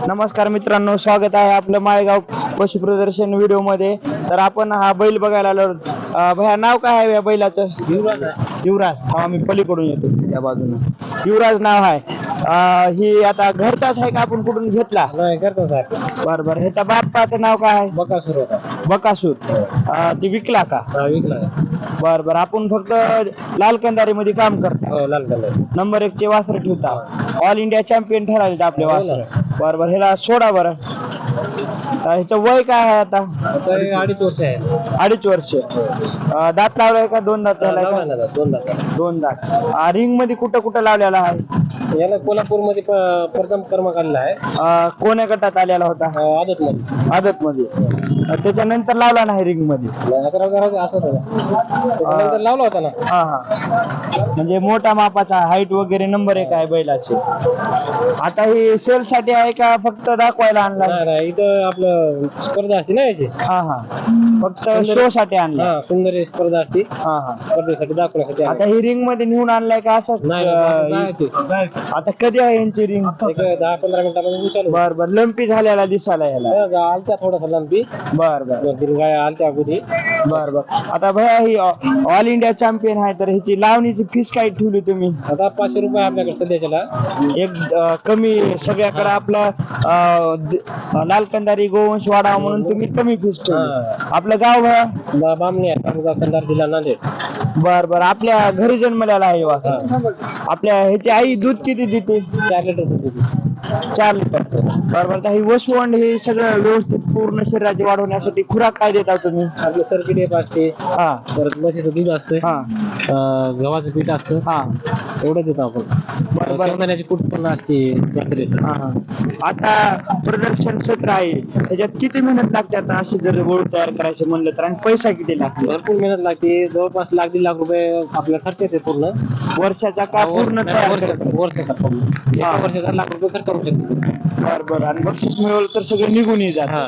नमस्कार मित्रांनो, स्वागत आहे आपलं माळेगाव पशु प्रदर्शन व्हिडिओ मध्ये. तर आपण हा बैल बघायला आलो. भैया, नाव काय आहे या बैलाचं? युवराज. हा, मी पलीकडून येतो त्या बाजूने. युवराज नाव आहे. ही आता घरचाच आहे का आपण कुठून घेतला? करतो साहेब. बर बर. ह्याच्या बाप्पाचं नाव काय आहे? बकासूर होता. बकासूर. ती विकला का? विकला. बर बर. आपण फक्त लाल कंदारी मध्ये काम करतो. हो, लाल कलर. नंबर 1 चे वासर ठेवता. ऑल इंडिया चॅम्पियन ठराले आपले वासर. बरोबर. ह्याला सोडा बरं. ह्याचं वय काय आहे आता? 2.5 वर्ष आहे. 2.5 वर्ष. दात लावलाय का? 2 दात झालाय का? 2 दात. 2 दात. रिंग मध्ये कुठं कुठं लावलेला आहे? याला कोल्हापूर मध्ये प्रथम क्रमांक आलेला आहे. कोण्या गटात आलेला होता? आदत मध्ये. आदत मध्ये. त्याच्यानंतर लावला नाही रिंग मध्ये? त्याच्यानंतर लावला होता ना. हा हा. म्हणजे मोठा मापाचा, हाईट वगैरे नंबर 1 आहे बैलाची. आता ही सेल साठी आहे का फक्त दाखवायला आणला? नाही, इथं आपलं स्पर्धा असते ना याची. हा हा. फक्त शो साठी आणला? हा, सुंदर स्पर्धा असते. हा हा. स्पर्धेसाठी दाखवण्यासाठी. आता ही रिंग मध्ये नेऊन आणलाय का असं? नाही, आता कधी आहे यांची रिंग? 10-15 मिनिटांमध्ये चालू. बर बर. लंपी झालेला दिसायला याला? आलत्या थोडासा लंपी. बर बर. 2-3 गाय आलत्या अगोदर. बर बर. आता भैया, ही ऑल इंडिया चॅम्पियन आहे, तर ह्याची लावणीची फीस काय ठेवली तुम्ही? आता 500 रुपये आपल्याकडे सध्याच्याला. एक कमी सगळ्याकडे आपला लाल कंदारी गोवंश वाढावा म्हणून तुम्ही कमी फीस ठेवली. आपलं गाव भैया? बामणी आहे, तालुका कंधार, जिल्हा नांदेड. बर बर. आपल्या घरी जन्मलेला आहे वासर. आपल्या ह्याची आई दूध किती देते? 4 लिटर दूध देते. 4 लिटर. बरोबर. ही वसवंड हे सगळं व्यवस्थित पूर्ण शरीराची वाढवण्यासाठी खुराक काय देता तुम्ही? आपलं सर्किट एक असते. हा. परत म्हशीचं दूध असतं. हा. गव्हाचं पीठ असतं. हा. एवढं देतो आपण. बरोबर. शेंगदाण्याची कुट पण असते. हा हा. आता प्रदर्शन सत्र आहे, त्याच्यात किती मेहनत लागते आता अशी जर गोळ तयार करायचे म्हणलं तर? आणि पैसा किती लागतो? भरपूर मेहनत लागते. जवळपास 1-1.5 लाख रुपये आपला खर्च येते पूर्ण वर्षाचा का पूर्ण तयार करतात? वर्षाचा पूर्ण. एका वर्षाचा 1 लाख रुपये खर्च होऊ शकतो. बर बर. आणि बक्षीस मिळवलं तर सगळं निघून जात? हा,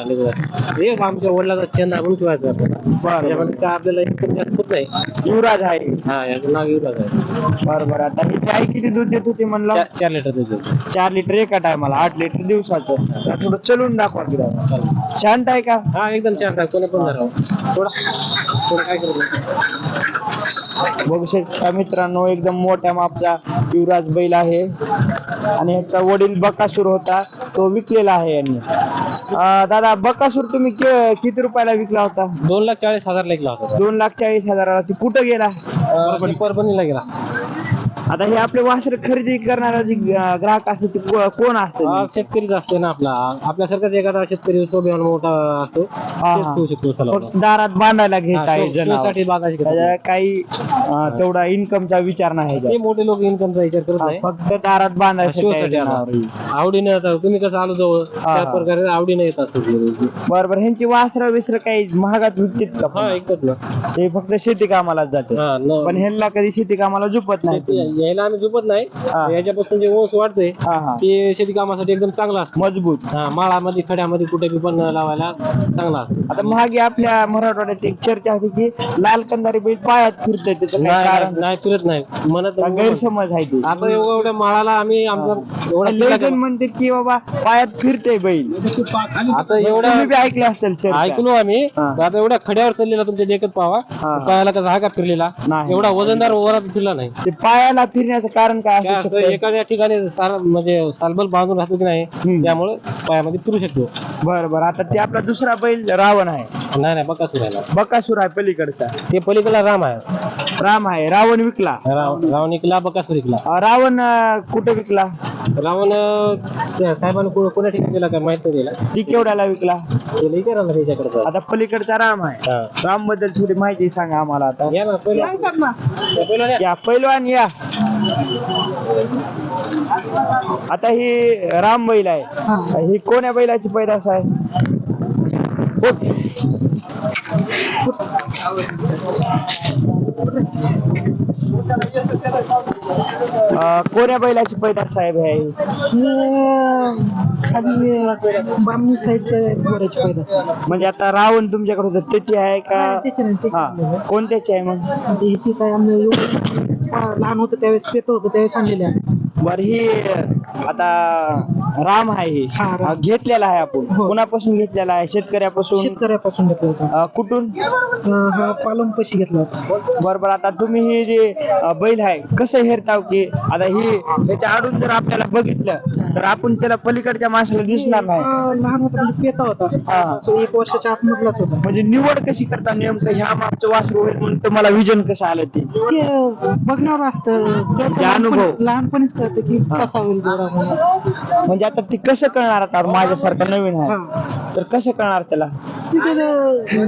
हे आमच्या वडिलाचा छंद आपण ठेवायचा आपल्याला. बरं. काय आपल्याला इन्कम जास्त होत नाही. युवराज आहे. हा, याचं नाव युवराज आहे. बर बर. आता ही आई किती दूध देत होती म्हणलं? 4 लिटर दूध देतो. 4 लिटर एका टायमाला, 8 लिटर दिवसाचं. थोडं चलून दाखवा की दादा. शांत आहे का? हा, एकदम छान. कोणी पण धरावं. थोडं काय करत. बघू शकता मित्रांनो, एकदम मोठ्या मापचा युवराज बैल आहे. आणि याचा वडील बकासूर होता, तो विकलेला आहे यांनी. दादा, बकासूर तुम्ही किती रुपयाला विकला होता? 2,40,000 ला विकला होता. 2,40,000. ती कुठं गेला? परभणीला गेला. आता हे आपले वासर खरेदी करणारा जे ग्राहक असते ते कोण असते? शेतकरीच असते ना. आपल्यासारखाच एखादा शेतकरी सोबत मोठा असतो. ठेवू शकतो. फक्त दारात बांधायला घ्यायचा आहे जनावर, काही तेवढा इन्कमचा विचार नाही. ते मोठे लोक इन्कमचा विचार करत नाही. फक्त दारात बांधायचं. आवडीने तुम्ही कसं आलो जवळ त्या प्रकारे आवडीने येत असतो. बरोबर. ह्यांची वासर विसर काही महागात विकतात का? ऐकत ना. ते फक्त शेती कामालाच जाते. पण ह्यांना कधी शेती कामाला झुपत नाही. यायला आम्ही झुपत नाही. याच्यापासून जे ओस वाढते ते शेती कामासाठी एकदम चांगला असतं, मजबूत. माळामध्ये, खड्यामध्ये, कुठे पण लावायला चांगला असतो. आता मागे आपल्या मराठवाड्यात एक चर्चा होती की लाल कंदारी बैल पायात फिरतोय, त्याचं काय कारण? नाही, फिरत नाही म्हणत गैरसमज आहे ते. आता एवढ्या माळाला आम्ही एवढं म्हणते की बाबा पायात फिरते बैल. आता एवढं ऐकले असतील, ऐकलो आम्ही. आता एवढ्या खड्यावर चाललेला तुमच्या देखत पावा, पायाला कसा हा का फिरलेला नाही, एवढा वजनदार वरात फिरला नाही. ते पायाला फिरण्याचं कारण काय असू शकतं? एखाद्या ठिकाणी म्हणजे सालबल बांधून राहतो की नाही, त्यामुळे पायामध्ये फिरू शकतो. बरं बरं. आता ते आपला दुसरा बैल रावण आहे? नाही, बकासूर आहे. बकासूर आहे पलीकडचा. ते पलीकडला राम आहे. राम आहे. रावण विकला? रावण विकला, बकासूर विकला. रावण कुठे विकला? रावण साहेबांनी कोणा ठिकाणी दिला काय माहित नाही. ती केवढ्याला विकला? त्याच्याकडचा. आता पलीकडचा राम आहे. राम बद्दल थोडी माहिती सांगा आम्हाला. आता या पहिलवान या. आता ही राम बैल आहे, ही कोण्या बैलाची पैदास आहे? कोण्या बैलाची पैदास साहेब आहे? बामणी साईडच्या घोड्याची पैदास. म्हणजे आता रावण तुमच्याकडे होतं त्याची आहे का? कोणत्याची आहे मग? हिची काय आम्ही लहान होतं त्यावेळेस पेत होतं त्यावेळेस आणलेली आहे. बरं. ही आता राम आहे हे. हा, राम. घेतलेला आहे आपण हो. कुणापासून घेतलेला आहे? शेतकऱ्यापासून. शेतकऱ्यापासून घेतला होता. कुठून? हा पालन पशी घेतला होता. बरोबर. आता तुम्ही हे जे बैल आहे कसं हेरताव की आता ही ह्याच्या आडून जर आपल्याला बघितलं तर आपण त्याला पलीकडच्या माणसाला दिसणार नाही. लहान होता म्हणजे पेता हा. होता. तो 1 वर्षाच्या आतमधलाच होता. म्हणजे निवड कशी करता नेमकं ह्या मागचं वासरू होईल म्हणून तुम्हाला विजन कसं आलं ते? ते बघणार असतं अनुभव. लहानपणीच कळतं की कसा होईल गोरा म्हणून. म्हणजे आता ते कसं कळणार? आता माझ्यासारखं नवीन आहे हा. तर कसं कळणार त्याला? ते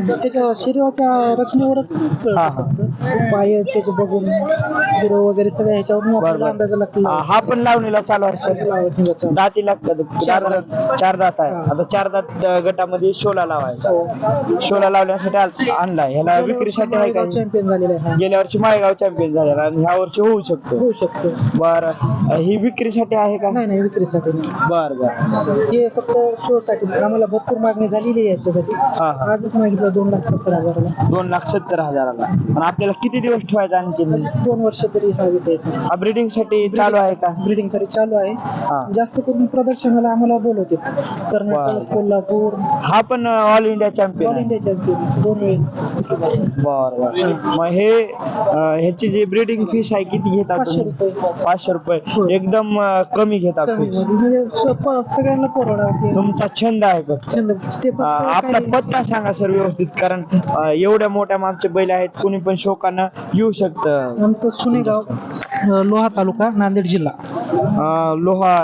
त्याच्या शरीराच्या रचनेवरच हा, कळतं. पाय त्याचे बघून गुरु वगैरे सगळ्या ह्याच्यावरून आपल्याला अंदाज लागतो. हा पण लावणीला चालू आहे सर. दाती लागतात. चार दात आहे. आता 4 दात गटामध्ये शोला लावायचा. शोला लावण्यासाठी आणलाय. ह्याला विक्रीसाठी आहे का? चॅम्पियन झालेला आहे. गेल्या वर्षी माळेगाव चॅम्पियन झालेला आणि ह्या वर्षी होऊ शकतो. होऊ शकतो. बरं. ही विक्रीसाठी आहे का? नाही विक्रीसाठी नाही. बर. हे फक्त शो साठी. आम्हाला भरपूर मागणी झालेली आहे याच्यासाठी. हा. आजच मागितलं 2,70,000. 2,70,000 पण आपल्याला किती दिवस ठेवायचा आणखी? 2 वर्ष तरी हा विकायचा. हा ब्रीडिंग साठी चालू आहे का? ब्रीडिंग साठी चालू आहे. हा. जास्त करून प्रदर्शनाला आम्हाला बोलवते. कर्नाटक, कोल्हापूर, हा पण ऑल इंडिया ऑल चॅम्पियन आहे. इंडिया चॅम्पियन 2 वेळेस. बर. मग हे ह्याची जी ब्रीडिंग फीस आहे किती घेता 500 तुम्ही? रुपये. 500 रुपये. एकदम कमी घेता कमी फीस. म्हणजे सगळ्यांना परवडावते. तुमचा छंद आहे का? छंद ते फक्त आपला काही- पत्ता सांगा सर व्यवस्थित, कारण एवढ्या मोठ्या मागचे बैल आहेत, कोणी पण शौकानं येऊ शकतं. आमचं सुनेगाव, लोहा तालुका, नांदेड जिल्हा. लोहा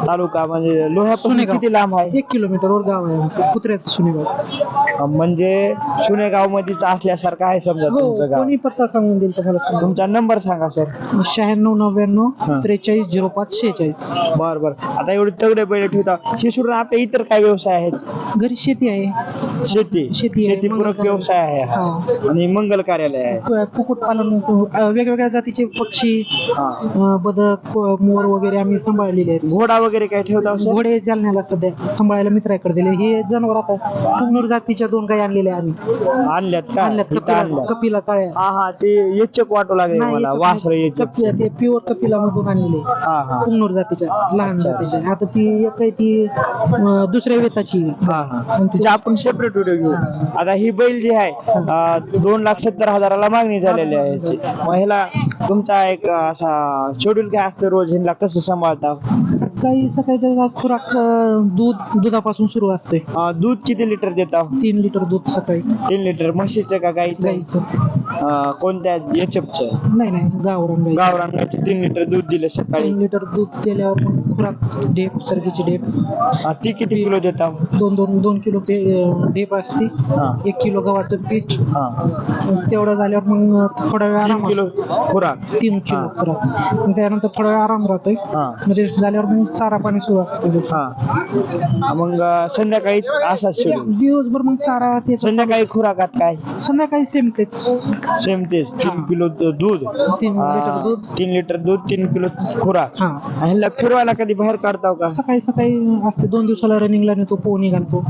तालुका म्हणजे लोह्यापासून सुनेगाव. किती लांब आहे? 1 किलोमीटरवर गाव आहे आमचं, कुत्र्याचं सुनेगाव. म्हणजे सुनेगाव मध्येच असल्यासारखं आहे समजा हो, तुमचं गाव. कोणी पत्ता सांगून देईल तुम्हाला. तुमचा नंबर सांगा सर. 9699 हा. 430546. बर. आता एवढे तेवढे बैल ठेवता. हे सोडून आपल्या इतर काय व्यवसाय आहेत? घरी शेती आहे. शेती. शेती आहे, शेतीपूरक मंगल व्यवसाय आहे हा. हा. आणि मंगल कार्यालय आहे. कुक्कुटपालन, वेगवेगळ्या जातीचे पक्षी, हा. बदक, मोर वगैरे आम्ही सांभाळलेले आहेत. घोडा वगैरे काय ठेवता सर? घोडे जालन्याला सध्या सांभाळायला मित्राकडे दिले. हे जनावर आता कुन्नूर जातीच्या 2 गायी आणलेल्या आम्ही. आणल्यात का? आणल्यात इथं आणल्यात. कपिला काळ्या. हा ते येचक वाटू लागले मला. वासर येचक. ते प्युअर कपिला मधून आणलेले. हा. कुन्नूर जातीच्या, लहान जातीच्या. आता ती एक आहे ती दुसऱ्या वेताची. हा. तिचे आपण सेपरेट व्हिडिओ घेऊ. आता ही बैल जी आहे 2,70,000 मागणी झालेली आहे याची. मग ह्याला तुमचा एक असा शेड्यूल काय असतं? रोज ह्याला कसं सांभाळता? सकाळी त्याचा खुराक दुधापासून सुरू असते. दूध किती लिटर देता? 3 लिटर दूध सकाळी. 3 लिटर. म्हशीचं का गाईचं? गाईचं. कोणत्या? एचपचं? नाही गावरान गाई. गावरान गाईचं 3 लिटर दूध दिलं सकाळी. 3 लिटर दूध दिल्यावर मग खुराक, ढेप, सर्दीची ढेप. ती किती किलो देता? 2 किलो ढेप असते. 1 किलो गव्हाचं पीठ. तेवढं झाल्यावर मग थोडा वेळ 3 आराम. किलो खुराक. 3 किलो खुराक. मग त्यानंतर थोडा वेळ आराम राहतोय. रेस्ट झाल्यावर मग चारा पाणी सुरू असतं. मग संध्याकाळी असाच शेड्यूल? दिवसभर मग चारा. ते संध्याकाळी खुराकात काय? संध्याकाळी सेम तेच. सेम तेच. 3 किलो दूध, 3 लिटर दूध. 3 लिटर दूध, 3 किलो खुराक. हा. ह्याला फिरवायला कधी बाहेर काढताव का? सकाळी असते. 2 दिवसाला रनिंगला नेतो, पोहणी घालतो.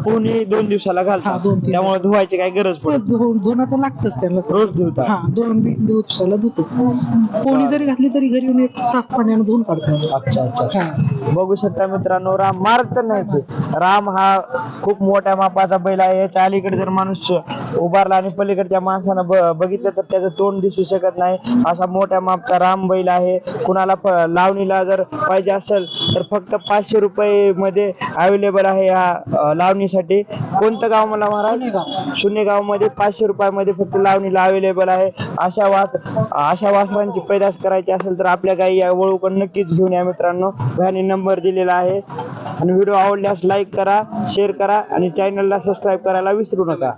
पोहणी 2 दिवसाला हा, घालता. 2-3. त्यामुळे धुवायची काही गरज पडत? धुणं तर लागतच त्यांना. रोज धुता? हा, 2 दिवसाला धुतो. पोहणी जरी घातली तरी घरी येऊन एक साफ पाण्याने धुवून काढतो. अच्छा. बघू शकता मित्रांनो, राम मारत तर नाही ते. राम हा खूप मोठ्या मापाचा बैल आहे. याच्या अलीकडे जर माणूस उभारला आणि पलीकडच्या माणसानं बघितलं तर त्याचं तोंड दिसू शकत नाही. असा मोठ्या मापचा राम बैल आहे. कुणाला लावणीला जर पाहिजे असेल तर फक्त 500 रुपये मध्ये अवेलेबल आहे ह्या लावणीसाठी. कोणतं गाव मला महाराज? सुनेगाव मध्ये 500 रुपयामध्ये फक्त लावणीला अवेलेबल आहे. अशा वासरांची पैदास करायची असेल तर आपल्या गाई या वळूकडे नक्कीच घेऊन या मित्रांनो. भयानी नंबर दिलेला आहे. आणि व्हिडिओ आवडल्यास लाईक करा, शेअर करा आणि चॅनलला सबस्क्राईब करायला विसरू नका.